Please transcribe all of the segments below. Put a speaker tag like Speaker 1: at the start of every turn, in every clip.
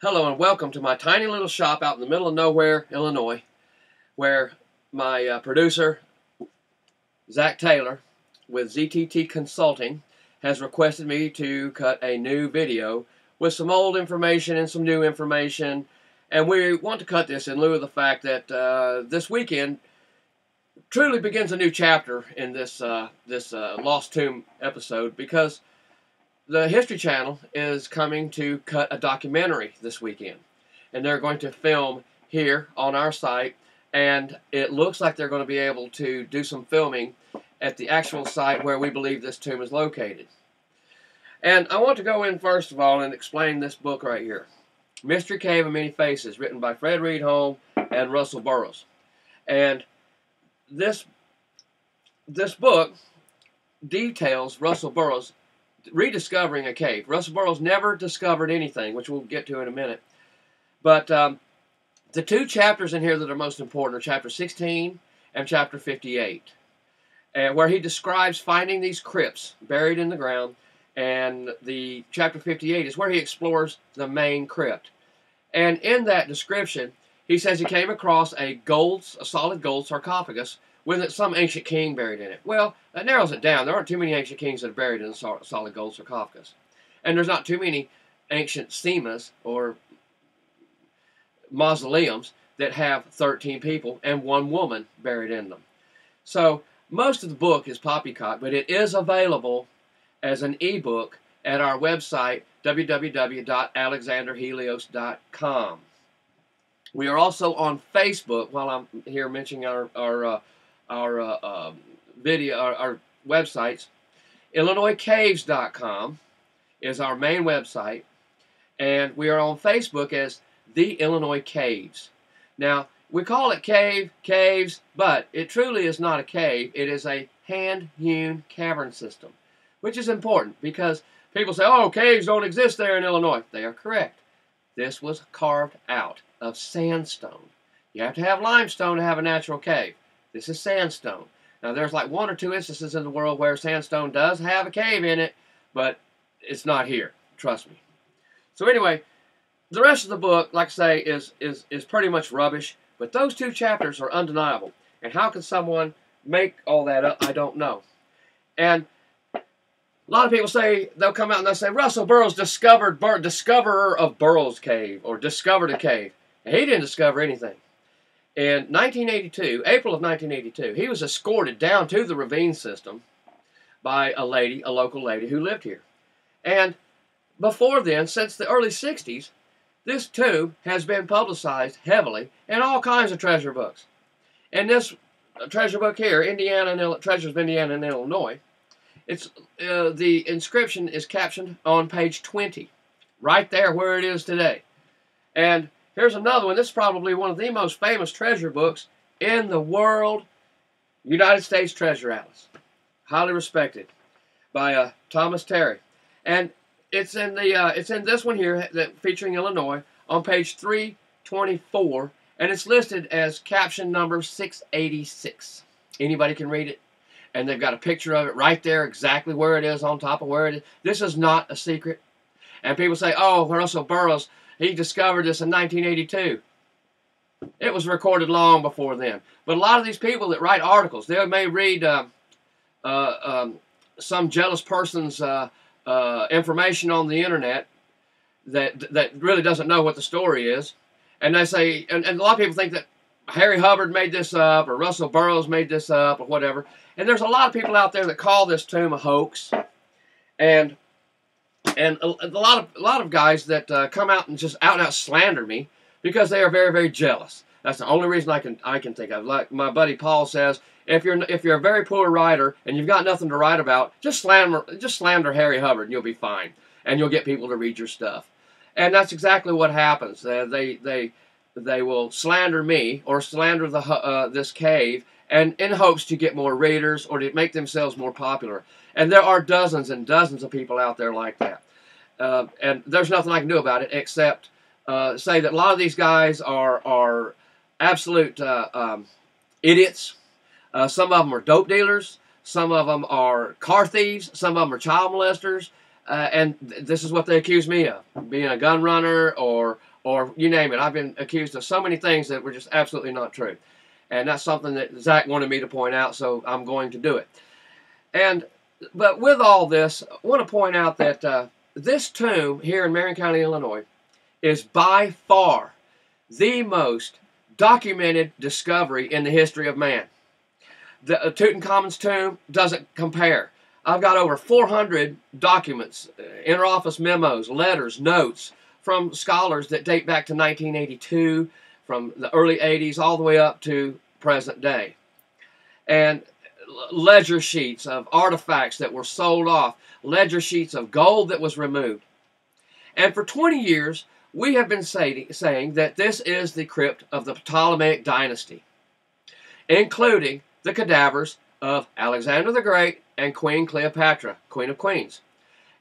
Speaker 1: Hello and welcome to my tiny little shop out in the middle of nowhere, Illinois, where my producer, Zach Taylor, with ZTT Consulting, has requested me to cut a new video with some old information and some new information. And we want to cut this in lieu of the fact that this weekend truly begins a new chapter in this Lost Tomb episode, because the History Channel is coming to cut a documentary this weekend, and they're going to film here on our site, and it looks like they're going to be able to do some filming at the actual site where we believe this tomb is located. And I want to go in first of all and explain this book right here, Mystery Cave of Many Faces, written by Fred Reed-Holm and Russell Burroughs. And this book details Russell Burroughs rediscovering a cave. Russell Burroughs never discovered anything, which we'll get to in a minute. But the two chapters in here that are most important are chapter 16 and chapter 58, where he describes finding these crypts buried in the ground, and the chapter 58 is where he explores the main crypt. And in that description, he says he came across a solid gold sarcophagus with some ancient king buried in it. Well, that narrows it down. There aren't too many ancient kings that are buried in a solid gold sarcophagus. And there's not too many ancient stemas or mausoleums that have 13 people and one woman buried in them. So most of the book is poppycock, but it is available as an ebook at our website, www.alexanderhelios.com. We are also on Facebook. While I'm here mentioning our websites, IllinoisCaves.com is our main website, and we are on Facebook as The Illinois Caves. Now, we call it caves, but it truly is not a cave. It is a hand-hewn cavern system, which is important because people say, oh, caves don't exist there in Illinois. They are correct. This was carved out of sandstone. You have to have limestone to have a natural cave. This is sandstone. Now, there's like one or two instances in the world where sandstone does have a cave in it, but it's not here. Trust me. So anyway, the rest of the book, like I say, is pretty much rubbish, but those two chapters are undeniable. And how can someone make all that up? I don't know. And a lot of people say, they'll come out and they'll say, Russell Burroughs discoverer of Burroughs Cave, or discovered a cave. And he didn't discover anything. In 1982, April of 1982, he was escorted down to the ravine system by a local lady who lived here. And before then, since the early 60s, this tomb has been publicized heavily in all kinds of treasure books. And this treasure book here, Treasures of Indiana and Illinois, the inscription is captioned on page 20, right there where it is today. And here's another one. This is probably one of the most famous treasure books in the world, United States Treasure Atlas. Highly respected by Thomas Terry. And it's in this one here featuring Illinois on page 324, and it's listed as caption number 686. Anybody can read it. And they've got a picture of it right there, exactly where it is, on top of where it is. This is not a secret. And people say, oh, Russell Burroughs, he discovered this in 1982. It was recorded long before then. But a lot of these people that write articles, they may read some jealous person's information on the internet that really doesn't know what the story is. And they say, and a lot of people think that Harry Hubbard made this up, or Russell Burroughs made this up, or whatever. And there's a lot of people out there that call this tomb a hoax. And a lot of guys that come out and just out and out slander me because they are very, very jealous. That's the only reason I can think of. Like my buddy Paul says, if you're a very poor writer and you've got nothing to write about, just slander Harry Hubbard and you'll be fine, and you'll get people to read your stuff. And that's exactly what happens. They will slander me or slander this cave, and in hopes to get more readers or to make themselves more popular. And there are dozens and dozens of people out there like that. And there's nothing I can do about it except say that a lot of these guys are absolute idiots. Some of them are dope dealers. Some of them are car thieves. Some of them are child molesters. And this is what they accuse me of, being a gun runner or or you name it. I've been accused of so many things that were just absolutely not true. And that's something that Zach wanted me to point out, so I'm going to do it. But with all this, I want to point out that this tomb here in Marion County, Illinois, is by far the most documented discovery in the history of man. The Tutankhamun's tomb doesn't compare. I've got over 400 documents, interoffice memos, letters, notes from scholars that date back to 1982, from the early 80s all the way up to present day. And ledger sheets of artifacts that were sold off, ledger sheets of gold that was removed. And for 20 years, we have been saying that this is the crypt of the Ptolemaic dynasty, including the cadavers of Alexander the Great and Queen Cleopatra, Queen of Queens.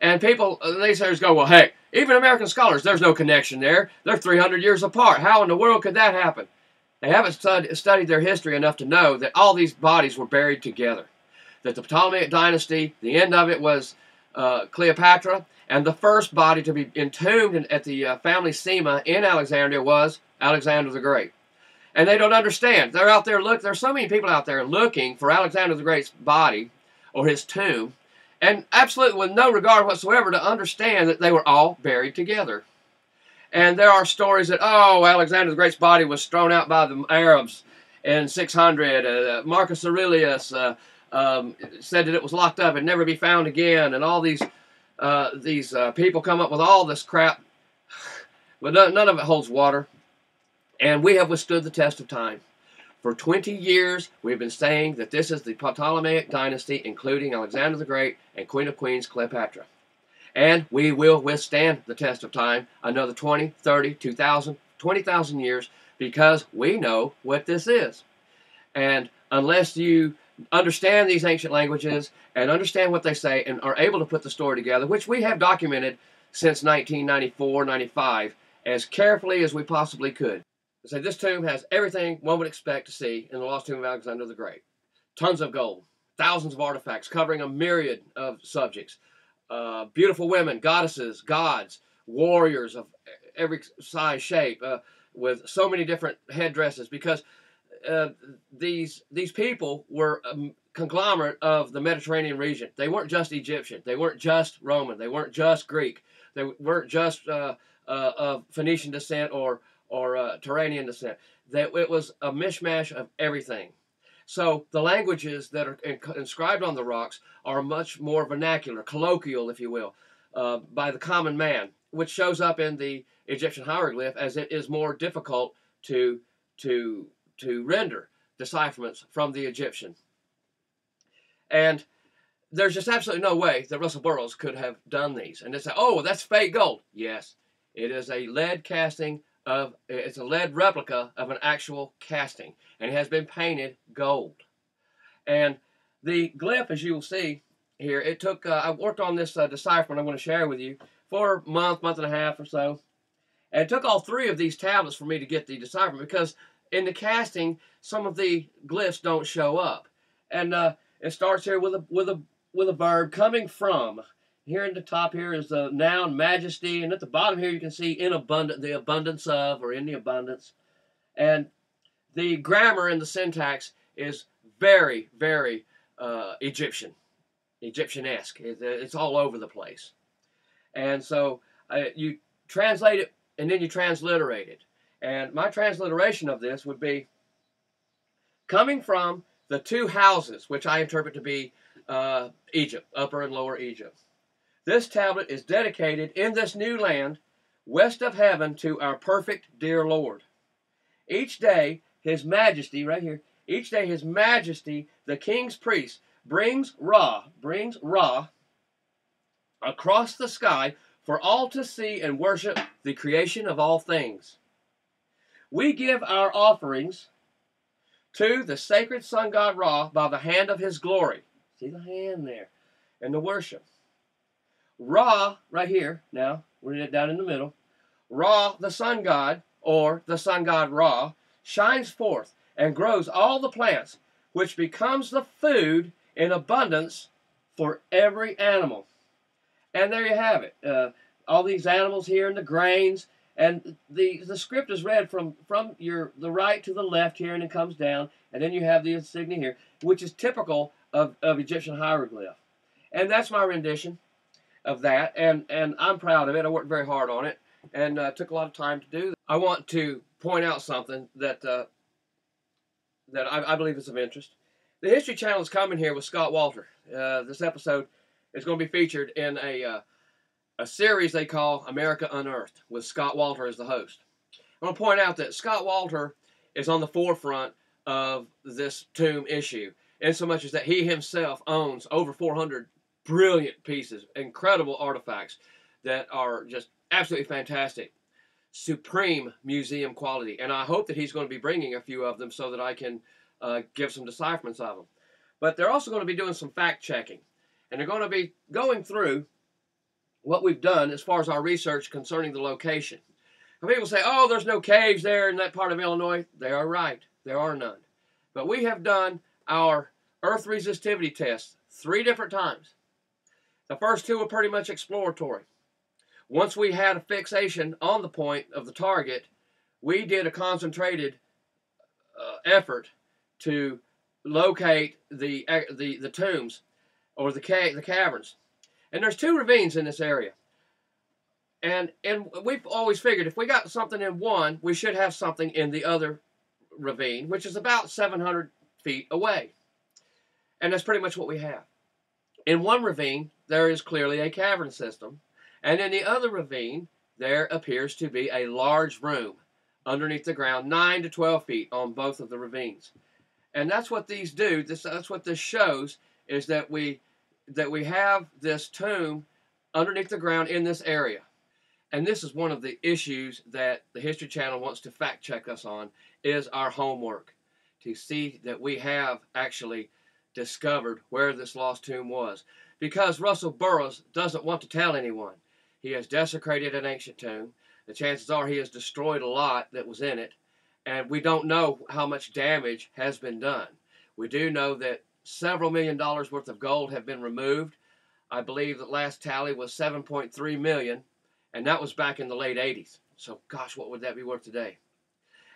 Speaker 1: And people, naysayers go, well, hey, even American scholars, there's no connection there. They're 300 years apart. How in the world could that happen? They haven't studied their history enough to know that all these bodies were buried together. That the Ptolemaic dynasty, the end of it was Cleopatra, and the first body to be entombed at the family Sema in Alexandria was Alexander the Great. And they don't understand. They're out there, there's so many people out there looking for Alexander the Great's body or his tomb, and absolutely with no regard whatsoever to understand that they were all buried together. And there are stories that, oh, Alexander the Great's body was thrown out by the Arabs in 600. Marcus Aurelius said that it was locked up and never be found again. And all these people come up with all this crap, but none of it holds water. And we have withstood the test of time. For 20 years, we've been saying that this is the Ptolemaic dynasty, including Alexander the Great and Queen of Queens, Cleopatra. And we will withstand the test of time another 20, 30, 2,000, 20,000 years, because we know what this is. And unless you understand these ancient languages and understand what they say and are able to put the story together, which we have documented since 1994, 95, as carefully as we possibly could. So this tomb has everything one would expect to see in the lost tomb of Alexander the Great. Tons of gold, thousands of artifacts covering a myriad of subjects. Beautiful women, goddesses, gods, warriors of every size, shape, with so many different headdresses, because these people were a conglomerate of the Mediterranean region. They weren't just Egyptian. They weren't just Roman. They weren't just Greek. They weren't just of Phoenician descent or Turanian descent. It was a mishmash of everything. So the languages that are inscribed on the rocks are much more vernacular, colloquial, if you will, by the common man, which shows up in the Egyptian hieroglyph as it is more difficult to render decipherments from the Egyptian. And there's just absolutely no way that Russell Burroughs could have done these. And they say, oh, that's fake gold. Yes, it is a lead casting it's a lead replica of an actual casting, and it has been painted gold. And the glyph, as you will see here, it took, I worked on this decipherment I'm going to share with you for a month and a half or so. And it took all 3 of these tablets for me to get the decipherment, because in the casting, some of the glyphs don't show up. And it starts here with a verb, coming from. Here in the top here is the noun majesty, and at the bottom here you can see in abundant, the abundance of, or in the abundance. And the grammar and the syntax is very, very Egyptian-esque. It's all over the place. And so you translate it, and then you transliterate it. And my transliteration of this would be, coming from the 2 houses, which I interpret to be Egypt, Upper and Lower Egypt. This tablet is dedicated in this new land, west of heaven, to our perfect dear Lord. Each day, His Majesty, right here, each day His Majesty, the King's priest, brings Ra across the sky for all to see and worship the creation of all things. We give our offerings to the sacred sun god Ra by the hand of his glory. See the hand there? And the worship. Ra, right here, now, we're down in the middle. Ra, the sun god, or the sun god Ra, shines forth and grows all the plants, which becomes the food in abundance for every animal. And there you have it. All these animals here and the grains, And the script is read from the right to the left here, and it comes down, and then you have the insignia here, which is typical of Egyptian hieroglyph. And that's my rendition of that, and I'm proud of it. I worked very hard on it, and took a lot of time to do that. I want to point out something that I believe is of interest. The History Channel is coming here with Scott Walter. This episode is going to be featured in a series they call America Unearthed, with Scott Walter as the host. I want to point out that Scott Walter is on the forefront of this tomb issue, in so much as that he himself owns over 400 brilliant pieces, incredible artifacts that are just absolutely fantastic, supreme museum quality. And I hope that he's going to be bringing a few of them so that I can give some decipherments of them. But they're also going to be doing some fact checking, and they're going to be going through what we've done as far as our research concerning the location. Now, people say, oh, there's no caves there in that part of Illinois. They are right. There are none. But we have done our earth resistivity tests 3 different times. The first 2 were pretty much exploratory. Once we had a fixation on the point of the target, we did a concentrated effort to locate the tombs, or the caverns. And there's 2 ravines in this area. And we've always figured if we got something in one, we should have something in the other ravine, which is about 700 feet away. And that's pretty much what we have. In one ravine, there is clearly a cavern system. And in the other ravine, there appears to be a large room underneath the ground, 9 to 12 feet on both of the ravines. And that's what these do. That's what this shows, is that we have this tomb underneath the ground in this area. And this is one of the issues that the History Channel wants to fact check us on, is our homework, to see that we have actually discovered where this lost tomb was. Because Russell Burroughs doesn't want to tell anyone. He has desecrated an ancient tomb. The chances are he has destroyed a lot that was in it. And we don't know how much damage has been done. We do know that several $1 million worth of gold have been removed. I believe that last tally was 7.3 million, and that was back in the late 80s. So, gosh, what would that be worth today?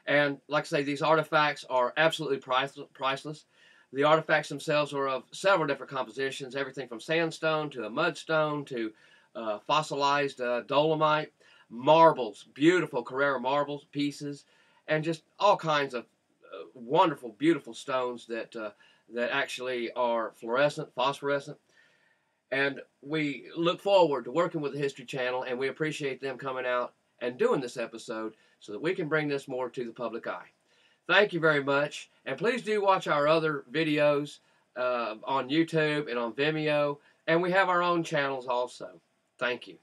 Speaker 1: And like I say, these artifacts are absolutely priceless. The artifacts themselves are of several different compositions, everything from sandstone to a mudstone to fossilized dolomite, marbles, beautiful Carrara marbles pieces, and just all kinds of wonderful, beautiful stones that actually are fluorescent, phosphorescent. And we look forward to working with the History Channel, and we appreciate them coming out and doing this episode so that we can bring this more to the public eye. Thank you very much, and please do watch our other videos on YouTube and on Vimeo, and we have our own channels also. Thank you.